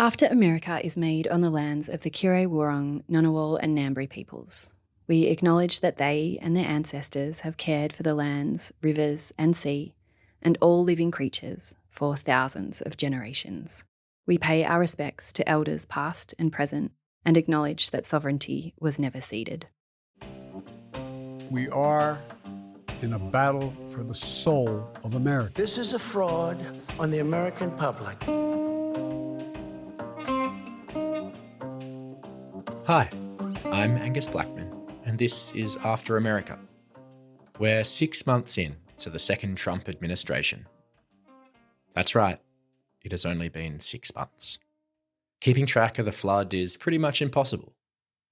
After America is made on the lands of the Kure Wurrung, Ngunnawal and Ngambri peoples, we acknowledge that they and their ancestors have cared for the lands, rivers and sea, and all living creatures for thousands of generations. We pay our respects to elders past and present and acknowledge that sovereignty was never ceded. We are in a battle for the soul of America. This is a fraud on the American public. Hi, I'm Angus Blackman, and this is After America. We're 6 months in to the second Trump administration. That's right, it has only been 6 months. Keeping track of the flood is pretty much impossible,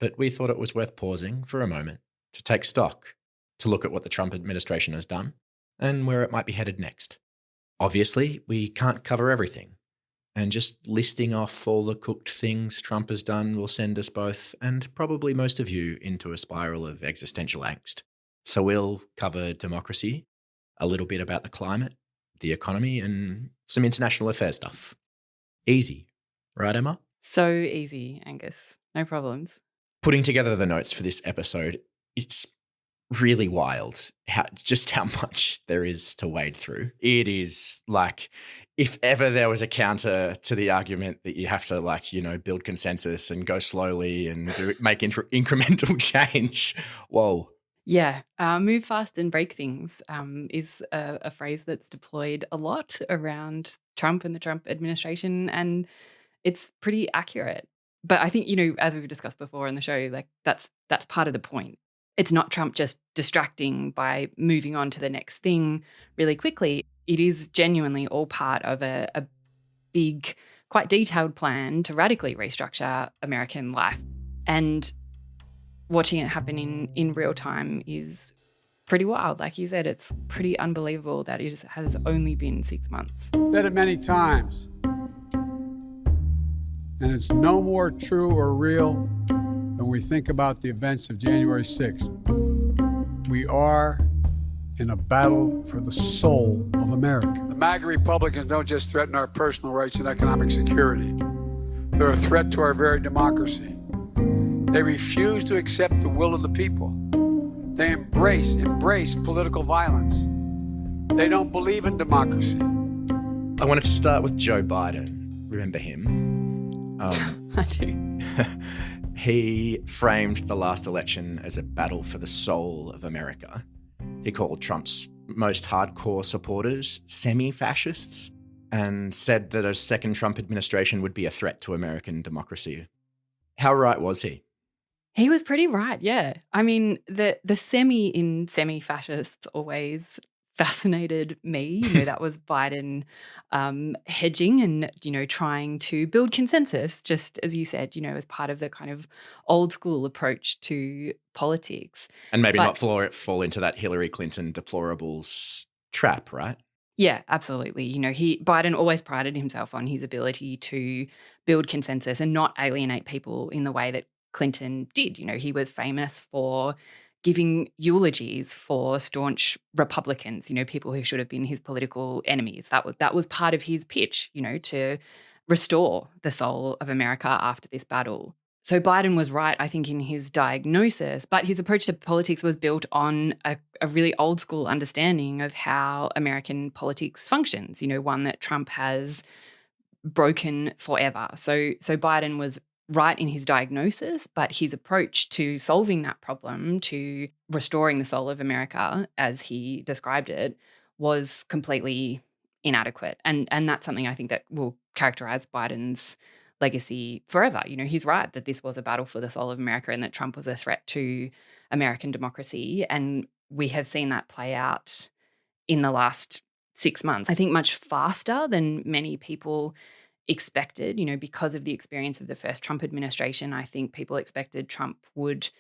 but we thought it was worth pausing for a moment to take stock, to look at what the Trump administration has done, and where it might be headed next. Obviously, we can't cover everything, and just listing off all the cooked things Trump has done will send us both, and probably most of you, into a spiral of existential angst. So we'll cover democracy, a little bit about the climate, the economy, and some international affairs stuff. Easy, right, Emma? So easy, Angus. No problems. Putting together the notes for this episode, it's really wild how much there is to wade through. It is like, if ever there was a counter to the argument that you have to build consensus and go slowly and make incremental change. Whoa. Yeah, move fast and break things is a phrase that's deployed a lot around Trump and the Trump administration, and it's pretty accurate. But I think, as we've discussed before in the show, that's part of the point. It's not Trump just distracting by moving on to the next thing really quickly. It is genuinely all part of a big, quite detailed plan to radically restructure American life. And watching it happen in real time is pretty wild. Like you said, it's pretty unbelievable that it has only been 6 months. Said it many times. And it's no more true or real when we think about the events of January 6th. We are in a battle for the soul of America. The MAGA Republicans don't just threaten our personal rights and economic security. They're a threat to our very democracy. They refuse to accept the will of the people. They embrace political violence. They don't believe in democracy. I wanted to start with Joe Biden. Remember him? I do. He framed the last election as a battle for the soul of America. He called Trump's most hardcore supporters semi-fascists and said that a second Trump administration would be a threat to American democracy. How right was he? He was pretty right, yeah. I mean, the semi-fascists always fascinated me. That was Biden hedging and, trying to build consensus, just as you said, as part of the kind of old school approach to politics. And maybe not fall into that Hillary Clinton deplorables trap, right? Yeah, absolutely. Biden always prided himself on his ability to build consensus and not alienate people in the way that Clinton did. He was famous for giving eulogies for staunch Republicans, people who should have been his political enemies. That was part of his pitch, to restore the soul of America after this battle. So Biden was right, I think, in his diagnosis, but his approach to politics was built on a really old school understanding of how American politics functions, one that Trump has broken forever. So Biden was right in his diagnosis, but his approach to solving that problem, to restoring the soul of America, as he described it, was completely inadequate. And that's something I think that will characterize Biden's legacy forever. He's right that this was a battle for the soul of America and that Trump was a threat to American democracy. And we have seen that play out in the last 6 months, I think much faster than many people expected, because of the experience of the first Trump administration. I think people expected Trump would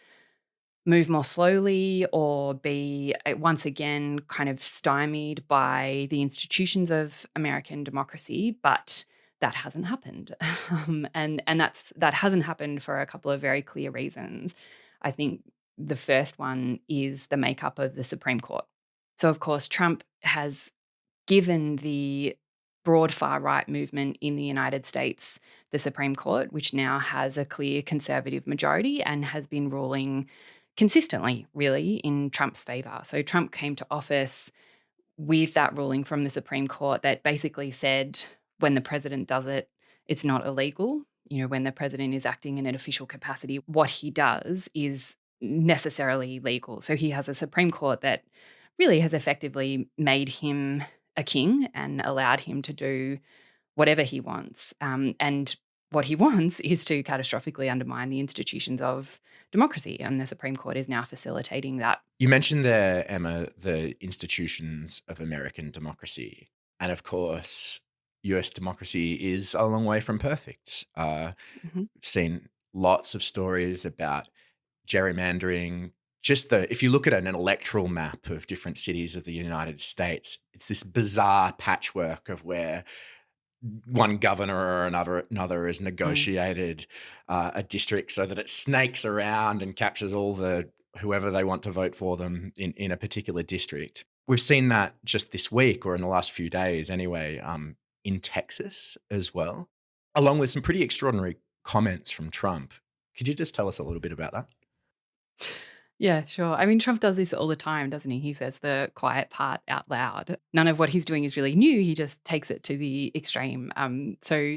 move more slowly or be once again kind of stymied by the institutions of American democracy, but that hasn't happened. And that hasn't happened for a couple of very clear reasons. I think the first one is the makeup of the Supreme Court. So, of course, Trump has given the broad far-right movement in the United States, the Supreme Court, which now has a clear conservative majority and has been ruling consistently, really, in Trump's favour. So Trump came to office with that ruling from the Supreme Court that basically said when the president does it, it's not illegal. When the president is acting in an official capacity, what he does is necessarily legal. So he has a Supreme Court that really has effectively made him a king and allowed him to do whatever he wants. And what he wants is to catastrophically undermine the institutions of democracy. And the Supreme Court is now facilitating that. You mentioned there, Emma, the institutions of American democracy. And of course, US democracy is a long way from perfect. Mhm. Seen lots of stories about gerrymandering. If you look at an electoral map of different cities of the United States, it's this bizarre patchwork of where one governor or another has negotiated a district so that it snakes around and captures all whoever they want to vote for them in a particular district. We've seen that just this week, or in the last few days anyway, in Texas as well, along with some pretty extraordinary comments from Trump. Could you just tell us a little bit about that? Yeah, sure. I mean, Trump does this all the time, doesn't he? He says the quiet part out loud. None of what he's doing is really new. He just takes it to the extreme. So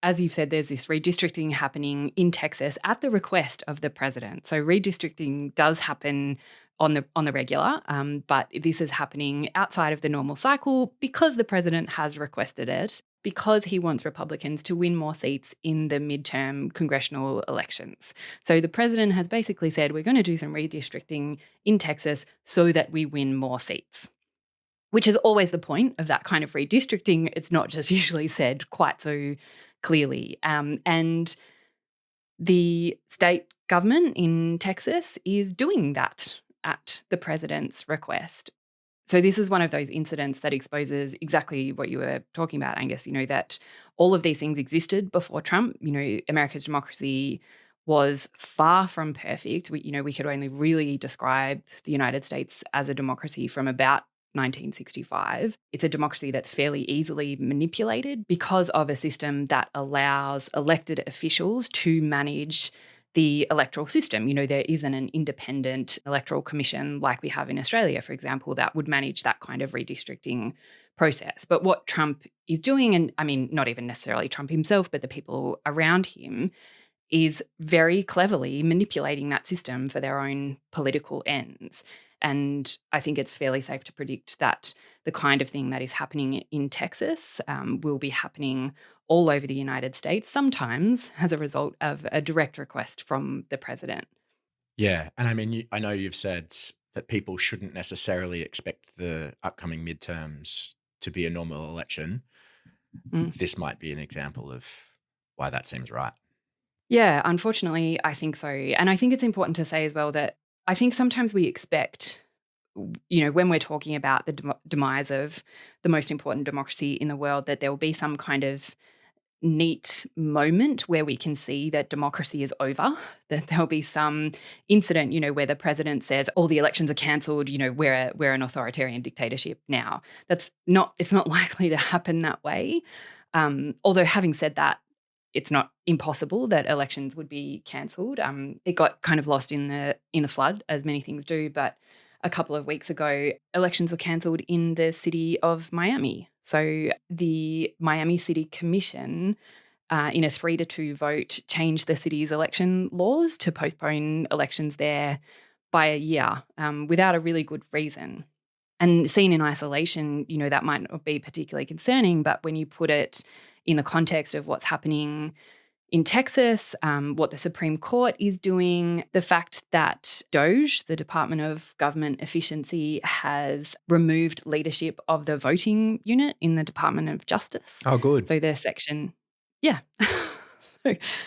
as you've said, there's this redistricting happening in Texas at the request of the president. So redistricting does happen on the regular, but this is happening outside of the normal cycle because the president has requested it, because he wants Republicans to win more seats in the midterm congressional elections. So the president has basically said, we're going to do some redistricting in Texas so that we win more seats, which is always the point of that kind of redistricting. It's not just usually said quite so clearly. And the state government in Texas is doing that at the president's request. So this is one of those incidents that exposes exactly what you were talking about, Angus, that all of these things existed before Trump. America's democracy was far from perfect. We could only really describe the United States as a democracy from about 1965. It's a democracy that's fairly easily manipulated because of a system that allows elected officials to manage the electoral system. There isn't an independent electoral commission like we have in Australia, for example, that would manage that kind of redistricting process. But what Trump is doing, and I mean, not even necessarily Trump himself, but the people around him, is very cleverly manipulating that system for their own political ends. And I think it's fairly safe to predict that the kind of thing that is happening in Texas will be happening all over the United States, sometimes as a result of a direct request from the president. Yeah. And I mean, I know you've said that people shouldn't necessarily expect the upcoming midterms to be a normal election. Mm. This might be an example of why that seems right. Yeah, unfortunately, I think so. And I think it's important to say as well that I think sometimes we expect, when we're talking about the demise of the most important democracy in the world, that there will be some kind of neat moment where we can see that democracy is over, that there'll be some incident, where the president says all the elections are cancelled, we're an authoritarian dictatorship now. It's not likely to happen that way. Although having said that, it's not impossible that elections would be cancelled. It got kind of lost in the flood, as many things do, but a couple of weeks ago, elections were cancelled in the city of Miami. So the Miami City Commission, in a 3-2 vote, changed the city's election laws to postpone elections there by a year without a really good reason. And seen in isolation, that might not be particularly concerning, but when you put it in the context of what's happening in Texas, what the Supreme Court is doing, the fact that DOGE, the Department of Government Efficiency, has removed leadership of the voting unit in the Department of Justice. Oh, good. So the section, yeah.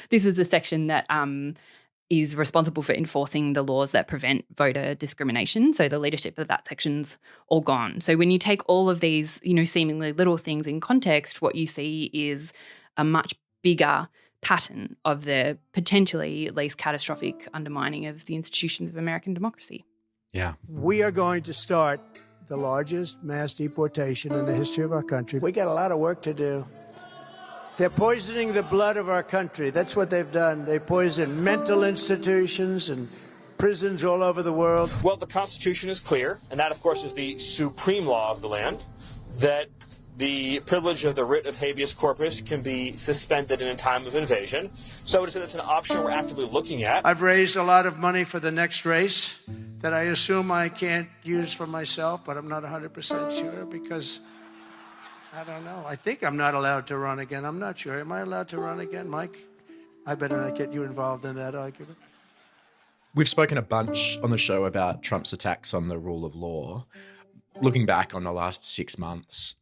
This is the section that is responsible for enforcing the laws that prevent voter discrimination. So the leadership of that section's all gone. So when you take all of these, seemingly little things in context, what you see is a much bigger pattern of the potentially least catastrophic undermining of the institutions of American democracy. Yeah. We are going to start the largest mass deportation in the history of our country. We got a lot of work to do. They're poisoning the blood of our country. That's what they've done. They poison mental institutions and prisons all over the world. Well, the Constitution is clear, and that, of course, is the supreme law of the land, that the privilege of the writ of habeas corpus can be suspended in a time of invasion. So it's an option we're actively looking at. I've raised a lot of money for the next race that I assume I can't use for myself, but I'm not 100% sure because I don't know. I think I'm not allowed to run again. I'm not sure. Am I allowed to run again, Mike? I better not get you involved in that argument. We've spoken a bunch on the show about Trump's attacks on the rule of law. Looking back on the last 6 months,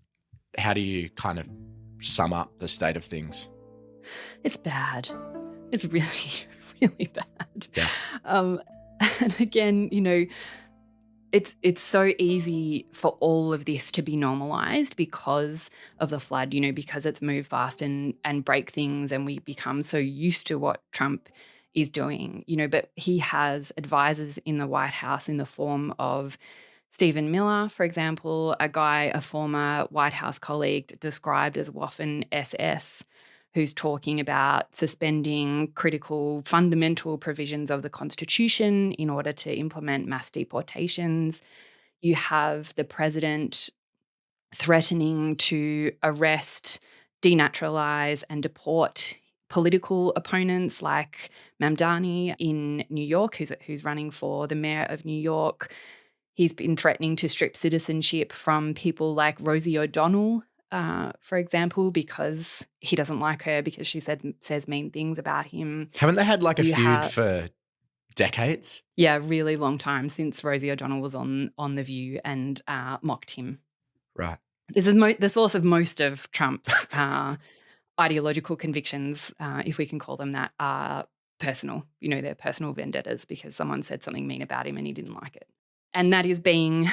how do you kind of sum up the state of things? It's bad. It's really, really bad. Yeah. And again, it's so easy for all of this to be normalized because of the flood, because it's moved fast and break things, and we become so used to what Trump is doing, but he has advisors in the White House in the form of Stephen Miller, for example, a former White House colleague described as Waffen SS, who's talking about suspending critical fundamental provisions of the Constitution in order to implement mass deportations. You have the president threatening to arrest, denaturalize, and deport political opponents like Mamdani in New York, who's running for the mayor of New York. He's been threatening to strip citizenship from people like Rosie O'Donnell, for example, because he doesn't like her because she says mean things about him. Haven't they had like a feud for decades? Yeah, really long time since Rosie O'Donnell was on The View and mocked him. Right. This is the source of most of Trump's ideological convictions, if we can call them that, are personal. They're personal vendettas because someone said something mean about him and he didn't like it. And that is being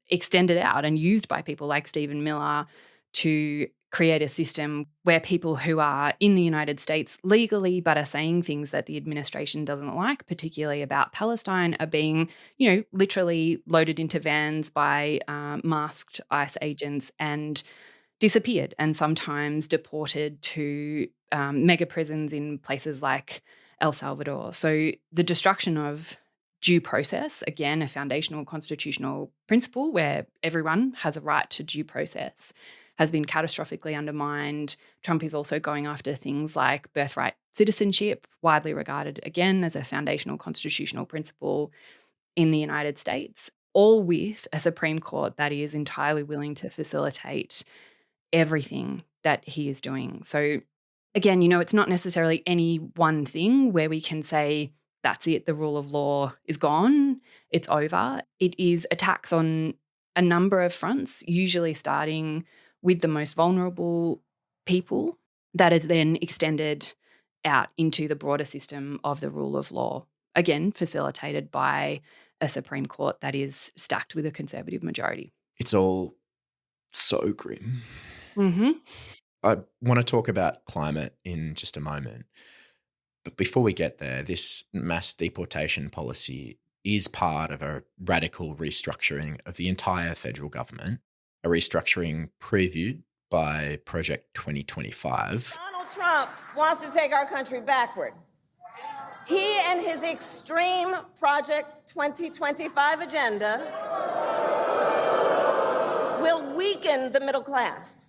extended out and used by people like Stephen Miller to create a system where people who are in the United States legally but are saying things that the administration doesn't like, particularly about Palestine, are being, literally loaded into vans by masked ICE agents and disappeared, and sometimes deported to mega prisons in places like El Salvador. So the destruction of due process, again, a foundational constitutional principle where everyone has a right to due process, has been catastrophically undermined. Trump is also going after things like birthright citizenship, widely regarded, again, as a foundational constitutional principle in the United States, all with a Supreme Court that is entirely willing to facilitate everything that he is doing. So again, it's not necessarily any one thing where we can say, that's it, the rule of law is gone, it's over. It is attacks on a number of fronts, usually starting with the most vulnerable people, that is then extended out into the broader system of the rule of law, again, facilitated by a Supreme Court that is stacked with a conservative majority. It's all so grim. Mm-hmm. I want to talk about climate in just a moment. But before we get there, this mass deportation policy is part of a radical restructuring of the entire federal government, a restructuring previewed by Project 2025. Donald Trump wants to take our country backward. He and his extreme Project 2025 agenda will weaken the middle class.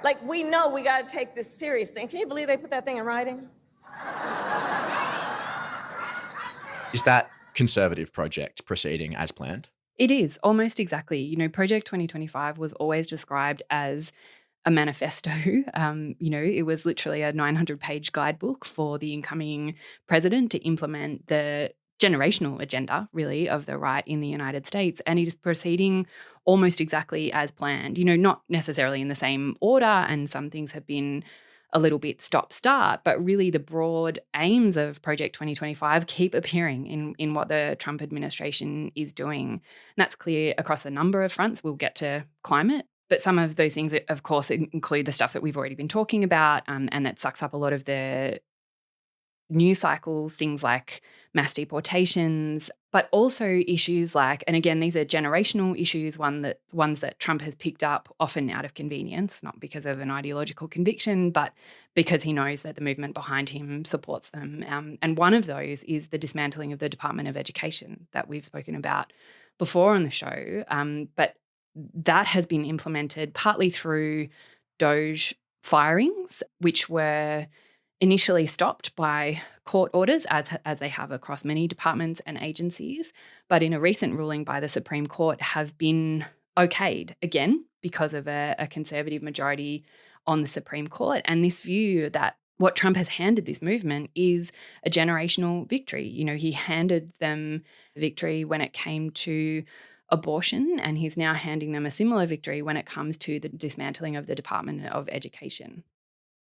Like, we know we got to take this seriously. Can you believe they put that thing in writing? Is that conservative project proceeding as planned? It is, almost exactly. Project 2025 was always described as a manifesto. It was literally a 900-page guidebook for the incoming president to implement the generational agenda, really, of the right in the United States. And it is proceeding almost exactly as planned, not necessarily in the same order, and some things have been a little bit stop-start, but really the broad aims of Project 2025 keep appearing in what the Trump administration is doing. And that's clear across a number of fronts. We'll get to climate, but some of those things, of course, include the stuff that we've already been talking about, and that sucks up a lot of the news cycle, things like mass deportations, but also issues like, and again, these are generational issues, ones that Trump has picked up often out of convenience, not because of an ideological conviction, but because he knows that the movement behind him supports them. And one of those is the dismantling of the Department of Education that we've spoken about before on the show. But that has been implemented partly through Doge firings, which were initially stopped by court orders, as they have across many departments and agencies, but in a recent ruling by the Supreme Court have been okayed again because of a conservative majority on the Supreme Court. And this view that what Trump has handed this movement is a generational victory. You know, he handed them victory when it came to abortion, and he's now handing them a similar victory when it comes to the dismantling of the Department of Education.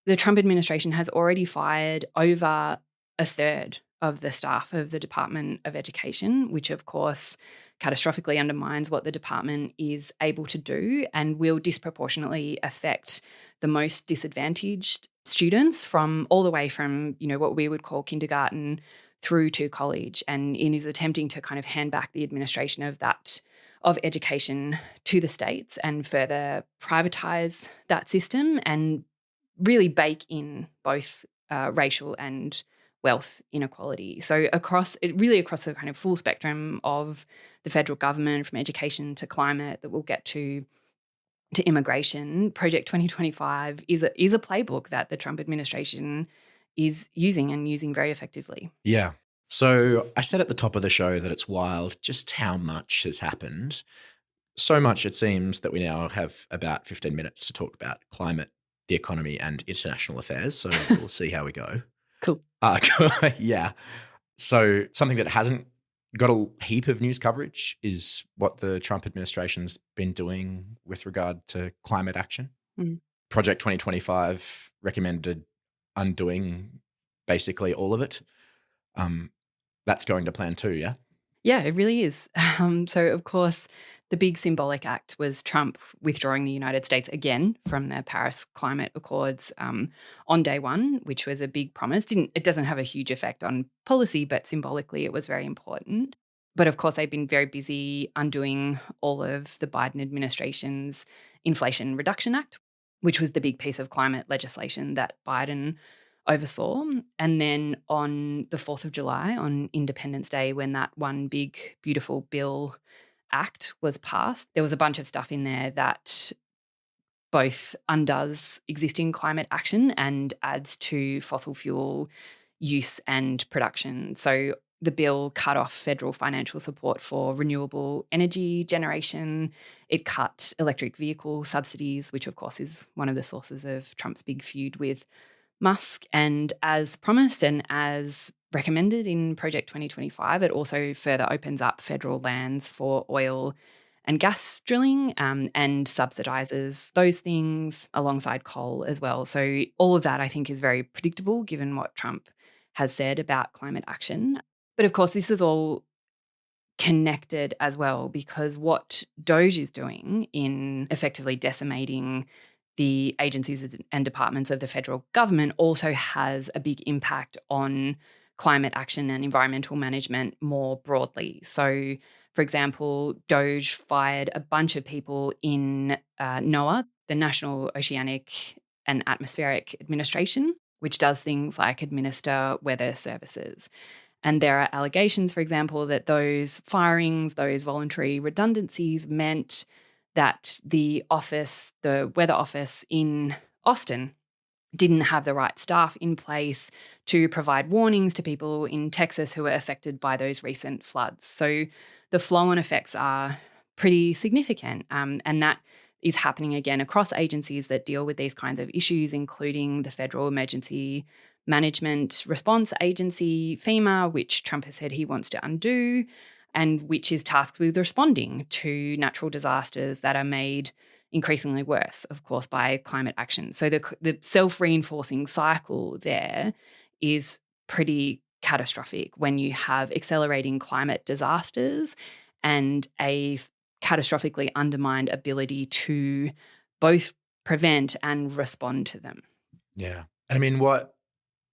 The Trump administration has already fired over a third of the staff of the Department of Education, which of course catastrophically undermines what the department is able to do and will disproportionately affect the most disadvantaged students from all the way from, you know, what we would call kindergarten through to college, and is attempting to kind of hand back the administration of education to the states and further privatize that system and really bake in both racial and wealth inequality. So across the kind of full spectrum of the federal government, from education to climate, that we'll get to immigration, Project 2025 is a playbook that the Trump administration is using very effectively. Yeah. So I said at the top of the show that it's wild just how much has happened. So much, it seems, that we now have about 15 minutes to talk about climate, the economy, and international affairs. So we'll see how we go. Cool. Yeah. So something that hasn't got a heap of news coverage is what the Trump administration's been doing with regard to climate action. Mm. Project 2025 recommended undoing basically all of it. That's going to plan too, yeah? Yeah, it really is. So, of course, the big symbolic act was Trump withdrawing the United States again from the Paris Climate Accords on day one, which was a big promise. It doesn't have a huge effect on policy, but symbolically it was very important. But of course, they've been very busy undoing all of the Biden administration's Inflation Reduction Act, which was the big piece of climate legislation that Biden oversaw. And then on the 4th of July, on Independence Day, when that one big, beautiful bill act was passed, there was a bunch of stuff in there that both undoes existing climate action and adds to fossil fuel use and production. So the bill cut off federal financial support for renewable energy generation. It cut electric vehicle subsidies, which of course is one of the sources of Trump's big feud with Musk. And as promised and as recommended in Project 2025, it also further opens up federal lands for oil and gas drilling and subsidizes those things alongside coal as well. So all of that, I think, is very predictable given what Trump has said about climate action. But of course, this is all connected as well, because what Doge is doing in effectively decimating the agencies and departments of the federal government also has a big impact on climate action and environmental management more broadly. So, for example, Doge fired a bunch of people in NOAA, the National Oceanic and Atmospheric Administration, which does things like administer weather services. And there are allegations, for example, that those firings, those voluntary redundancies meant that the weather office in Austin, didn't have the right staff in place to provide warnings to people in Texas who were affected by those recent floods. So the flow-on effects are pretty significant, and that is happening again across agencies that deal with these kinds of issues, including the Federal Emergency Management Response Agency, FEMA, which Trump has said he wants to undo, and which is tasked with responding to natural disasters that are made increasingly worse, of course, by climate action. So the self-reinforcing cycle there is pretty catastrophic when you have accelerating climate disasters and a catastrophically undermined ability to both prevent and respond to them. Yeah. And I mean, what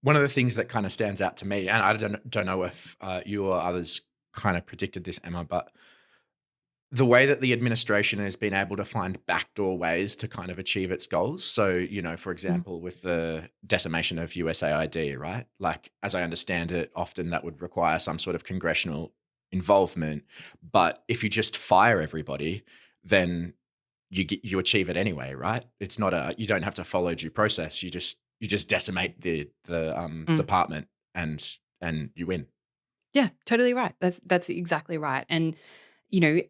One of the things that kind of stands out to me, and I don't know if you or others kind of predicted this, Emma, but the way that the administration has been able to find backdoor ways to kind of achieve its goals. So, you know, for example, with the decimation of USAID, right? Like, as I understand it, often that would require some sort of congressional involvement. But if you just fire everybody, then you achieve it anyway, right? It's not you don't have to follow due process. You just decimate the department and you win. Yeah, totally right. That's exactly right. And, you know,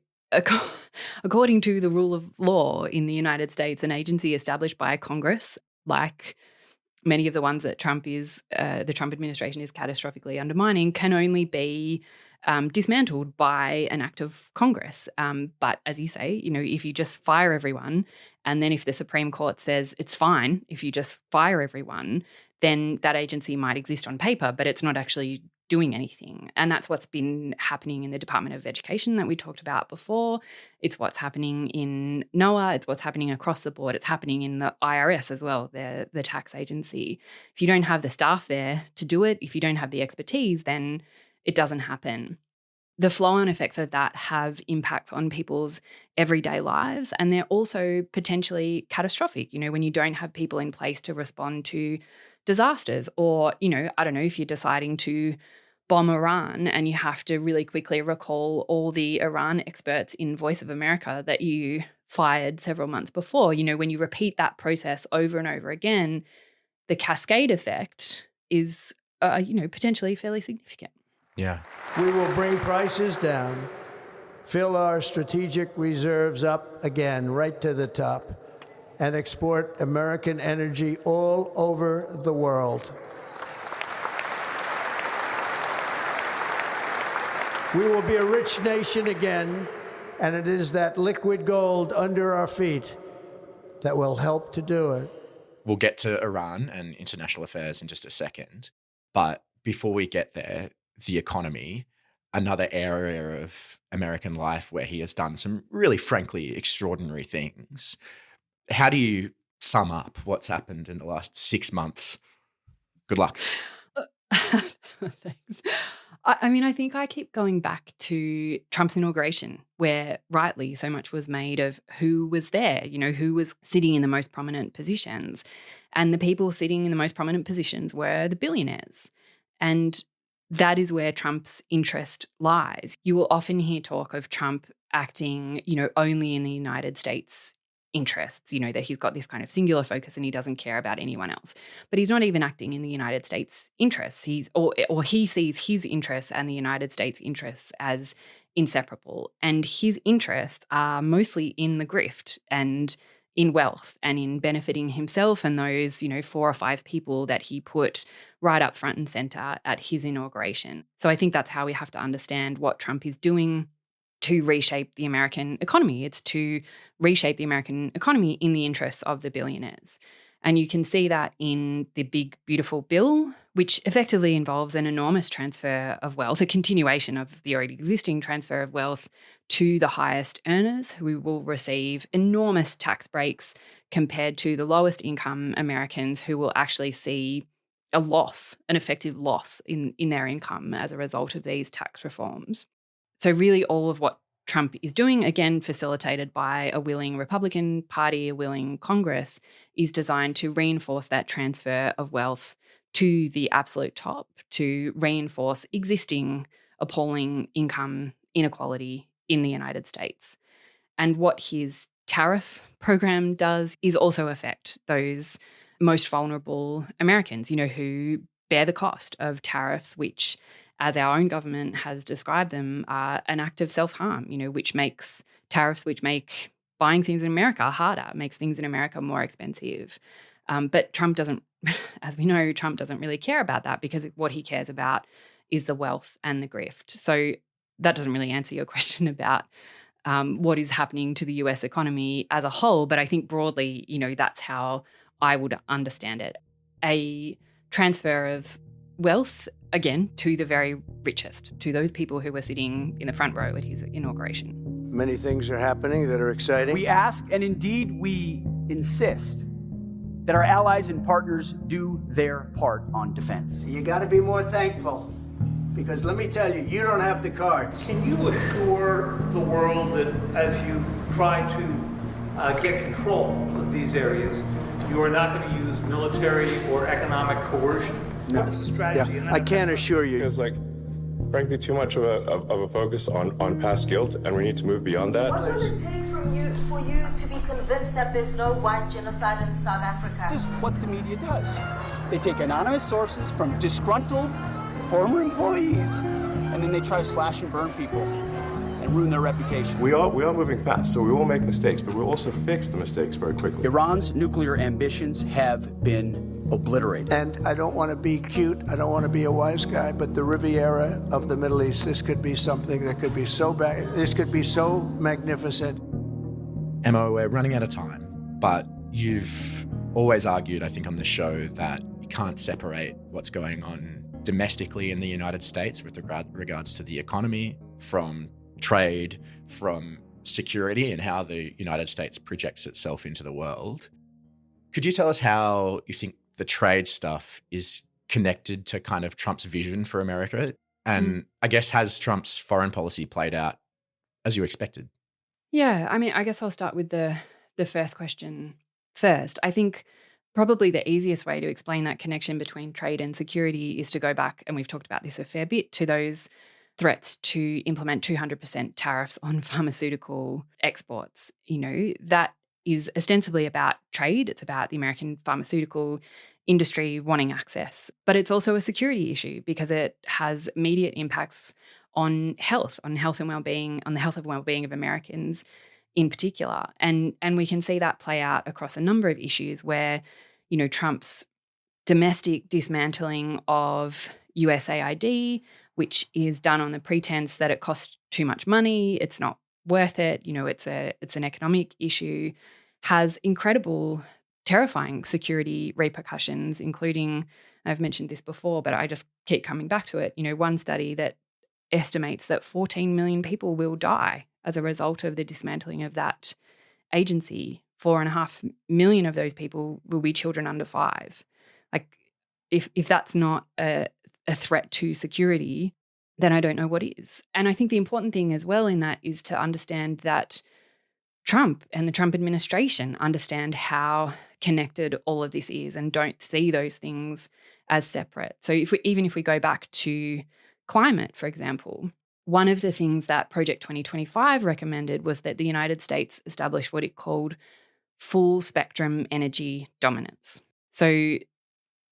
according to the rule of law in the United States, an agency established by Congress, like many of the ones that the Trump administration is catastrophically undermining, can only be dismantled by an act of Congress. But as you say, you know, if you just fire everyone, and then if the Supreme Court says it's fine, if you just fire everyone, then that agency might exist on paper, but it's not actually doing anything. And that's what's been happening in the Department of Education that we talked about before. It's what's happening in NOAA. It's what's happening across the board. It's happening in the IRS as well, the tax agency. If you don't have the staff there to do it, if you don't have the expertise, then it doesn't happen. The flow-on effects of that have impacts on people's everyday lives, and they're also potentially catastrophic, you know, when you don't have people in place to respond to disasters. Or, you know, I don't know, if you're deciding to bomb Iran and you have to really quickly recall all the Iran experts in Voice of America that you fired several months before, you know, when you repeat that process over and over again, the cascade effect is, you know, potentially fairly significant. Yeah. We will bring prices down, fill our strategic reserves up again right to the top, and export American energy all over the world. We will be a rich nation again, and it is that liquid gold under our feet that will help to do it. We'll get to Iran and international affairs in just a second. But before we get there, the economy, another area of American life where he has done some really, frankly, extraordinary things. How do you sum up what's happened in the last 6 months? Good luck. Thanks. I mean, I think I keep going back to Trump's inauguration, where rightly so much was made of who was there, you know, who was sitting in the most prominent positions. And the people sitting in the most prominent positions were the billionaires. And that is where Trump's interest lies. You will often hear talk of Trump acting, you know, only in the United States interests, you know, that he's got this kind of singular focus and he doesn't care about anyone else. But he's not even acting in the United States interests. Or he sees his interests and the United States interests as inseparable. And his interests are mostly in the grift and in wealth and in benefiting himself and those, you know, 4 or 5 people that he put right up front and center at his inauguration. So I think that's how we have to understand what Trump is doing to reshape the American economy. It's to reshape the American economy in the interests of the billionaires. And you can see that in the big, beautiful bill, which effectively involves an enormous transfer of wealth, a continuation of the already existing transfer of wealth to the highest earners, who will receive enormous tax breaks compared to the lowest income Americans, who will actually see a loss, an effective loss in their income as a result of these tax reforms. So really all of what Trump is doing, again, facilitated by a willing Republican Party, a willing Congress, is designed to reinforce that transfer of wealth to the absolute top, to reinforce existing appalling income inequality in the United States. And what his tariff program does is also affect those most vulnerable Americans, you know, who bear the cost of tariffs, which, as our own government has described them, are an act of self-harm, you know, which makes tariffs, which make buying things in America harder, makes things in America more expensive. But Trump doesn't, as we know, Trump doesn't really care about that, because what he cares about is the wealth and the grift. So that doesn't really answer your question about what is happening to the US economy as a whole. But I think broadly, you know, that's how I would understand it. A transfer of wealth, again, to the very richest, to those people who were sitting in the front row at his inauguration. Many things are happening that are exciting. We ask, and indeed we insist, that our allies and partners do their part on defense. You got to be more thankful, because let me tell you, you don't have the cards. Can you assure the world that as you try to get control of these areas, you are not going to use military or economic coercion? No. What is the strategy? Yeah, I can't assure you. It's like, frankly, too much of a focus on past guilt, and we need to move beyond that. What will it take for you to be convinced that there's no white genocide in South Africa? This is what the media does. They take anonymous sources from disgruntled former employees, and then they try to slash and burn people and ruin their reputation. We are moving fast, so we will make mistakes, but we'll also fix the mistakes very quickly. Iran's nuclear ambitions have been obliterated. And I don't want to be cute, I don't want to be a wise guy, but the Riviera of the Middle East, this could be something that could be so bad, this could be so magnificent. Emma, we're running out of time, but you've always argued, I think, on the show that you can't separate what's going on domestically in the United States with regards to the economy from trade, from security, and how the United States projects itself into the world. Could you tell us how you think the trade stuff is connected to kind of Trump's vision for America? And I guess, has Trump's foreign policy played out as you expected? Yeah, I mean, I guess I'll start with the first question first. I think probably the easiest way to explain that connection between trade and security is to go back, and we've talked about this a fair bit, to those threats to implement 200% tariffs on pharmaceutical exports. You know, that is ostensibly about trade. It's about the American pharmaceutical industry wanting access. But it's also a security issue because it has immediate impacts on health and well-being, on the health and well-being of Americans in particular. And we can see that play out across a number of issues where, you know, Trump's domestic dismantling of USAID, which is done on the pretense that it costs too much money, it's not worth it, you know, it's an economic issue, has incredible, terrifying security repercussions, including, I've mentioned this before, but I just keep coming back to it, you know, one study that estimates that 14 million people will die as a result of the dismantling of that agency. 4.5 million of those people will be children under 5. Like, if that's not a threat to security, then I don't know what is. And I think the important thing as well in that is to understand that Trump and the Trump administration understand how connected all of this is and don't see those things as separate. So even if we go back to climate, for example, one of the things that Project 2025 recommended was that the United States establish what it called full spectrum energy dominance. So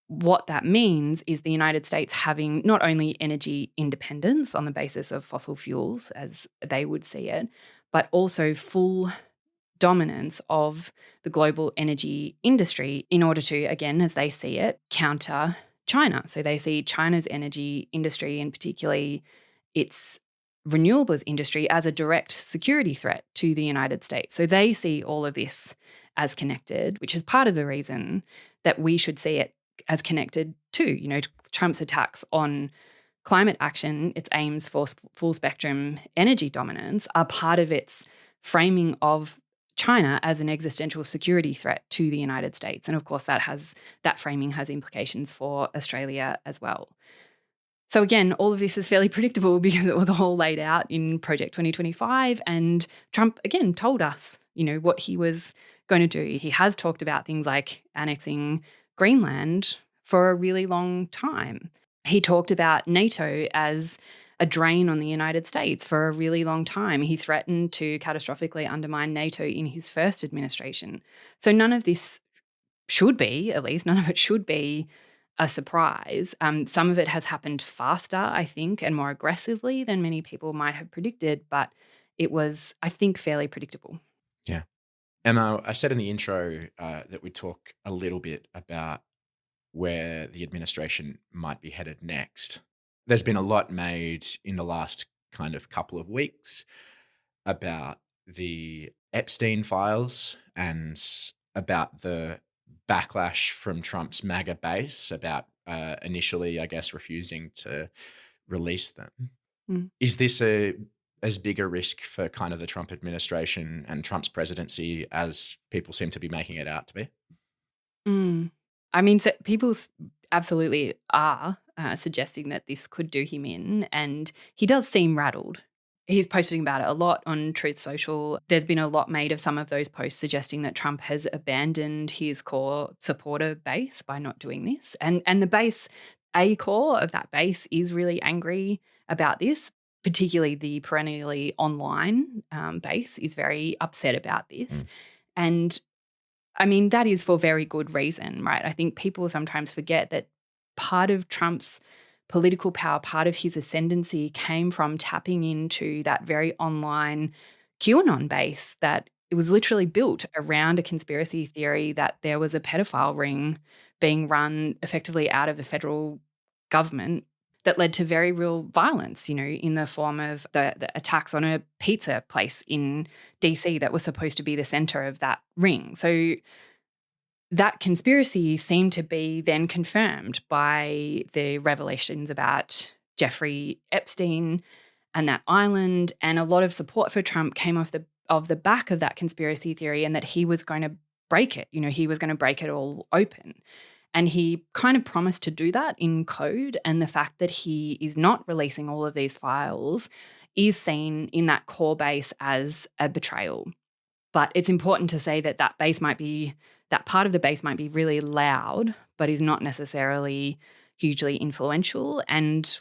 what that means is the United States having not only energy independence on the basis of fossil fuels, as they would see it, but also full dominance of the global energy industry in order to, again, as they see it, counter China. So they see China's energy industry, and particularly its renewables industry, as a direct security threat to the United States. So they see all of this as connected, which is part of the reason that we should see it as connected too. You know, Trump's attacks on climate action, its aims for full spectrum energy dominance, are part of its framing of China as an existential security threat to the United States. And of course, that framing has implications for Australia as well. So again, all of this is fairly predictable because it was all laid out in Project 2025. And Trump, again, told us, you know, what he was going to do. He has talked about things like annexing Greenland for a really long time. He talked about NATO as a drain on the United States for a really long time. He threatened to catastrophically undermine NATO in his first administration. So none of this should be, at least, none of it should be a surprise. Some of it has happened faster, I think, and more aggressively than many people might have predicted, but it was, I think, fairly predictable. Yeah. And I said in the intro that we'd talk a little bit about where the administration might be headed next. There's been a lot made in the last kind of couple of weeks about the Epstein files and about the backlash from Trump's MAGA base about initially, I guess, refusing to release them. Is this as big a risk for kind of the Trump administration and Trump's presidency as people seem to be making it out to be? Mm. I mean, so people absolutely are suggesting that this could do him in, and he does seem rattled. He's posting about it a lot on Truth Social. There's been a lot made of some of those posts suggesting that Trump has abandoned his core supporter base by not doing this. And the base, a core of that base is really angry about this, particularly the perennially online base is very upset about this. And I mean, that is for very good reason, right? I think people sometimes forget that part of Trump's political power, part of his ascendancy came from tapping into that very online QAnon base that it was literally built around a conspiracy theory that there was a pedophile ring being run effectively out of the federal government that led to very real violence, in the form of the attacks on a pizza place in DC that was supposed to be the center of that ring. So that conspiracy seemed to be then confirmed by the revelations about Jeffrey Epstein and that island, and a lot of support for Trump came off the back of that conspiracy theory, and that he was going to break it. He was going to break it all open. And he kind of promised to do that in code, and the fact that he is not releasing all of these files is seen in that core base as a betrayal. But it's important to say that that part of the base might be really loud, but is not necessarily hugely influential. And,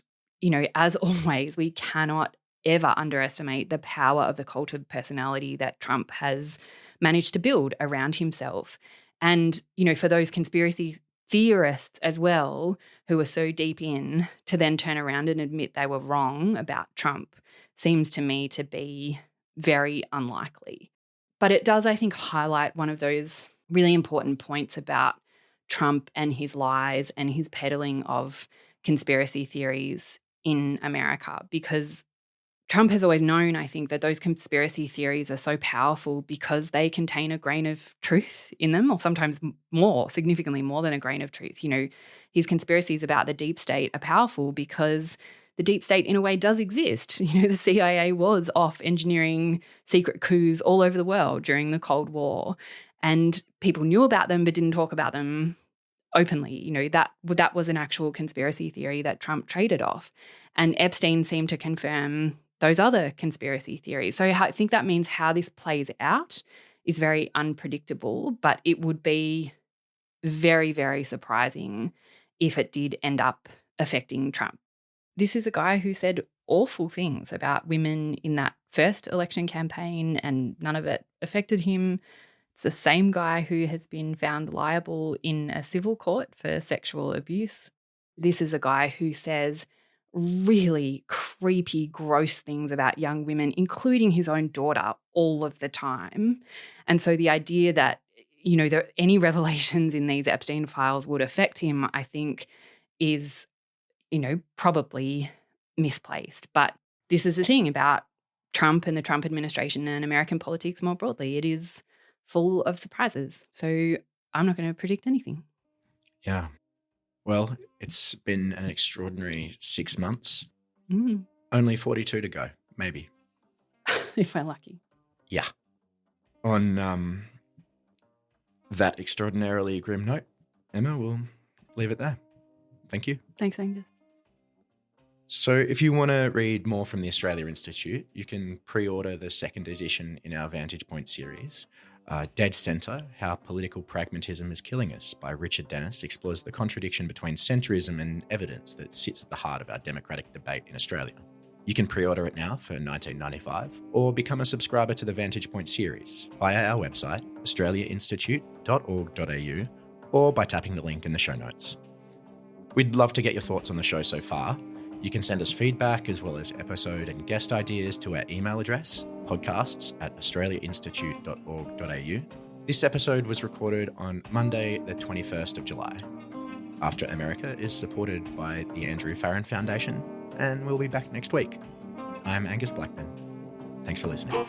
as always, we cannot ever underestimate the power of the cult of personality that Trump has managed to build around himself. And, for those conspiracy theorists as well, who are so deep in, to then turn around and admit they were wrong about Trump seems to me to be very unlikely. But it does, I think, highlight one of those really important points about Trump and his lies and his peddling of conspiracy theories in America, because Trump has always known, I think, that those conspiracy theories are so powerful because they contain a grain of truth in them, or sometimes more, significantly more than a grain of truth. His conspiracies about the deep state are powerful because the deep state, in a way, does exist. The CIA was off engineering secret coups all over the world during the Cold War, and people knew about them but didn't talk about them openly. That was an actual conspiracy theory that Trump traded off. And Epstein seemed to confirm those other conspiracy theories. So I think that means how this plays out is very unpredictable, but it would be very, very surprising if it did end up affecting Trump. This is a guy who said awful things about women in that first election campaign, and none of it affected him. It's the same guy who has been found liable in a civil court for sexual abuse. This is a guy who says really creepy, gross things about young women, including his own daughter, all of the time. And so the idea that, any revelations in these Epstein files would affect him, I think, is, probably misplaced. But this is the thing about Trump and the Trump administration and American politics more broadly. It is full of surprises. So I'm not going to predict anything. Yeah. Well, it's been an extraordinary 6 months. Only 42 to go, maybe. If we're lucky. Yeah. On that extraordinarily grim note, Emma, we'll leave it there. Thank you. Thanks, Angus. So if you want to read more from the Australia Institute, you can pre-order the second edition in our Vantage Point series. Dead Centre, How Political Pragmatism is Killing Us by Richard Dennis explores the contradiction between centrism and evidence that sits at the heart of our democratic debate in Australia. You can pre-order it now for $19.95 or become a subscriber to the Vantage Point series via our website, australiainstitute.org.au, or by tapping the link in the show notes. We'd love to get your thoughts on the show so far. You can send us feedback as well as episode and guest ideas to our email address, podcasts@australiainstitute.org.au. This episode was recorded on Monday, the 21st of July. After America is supported by the Andrew Farron Foundation, and we'll be back next week. I'm Angus Blackman. Thanks for listening.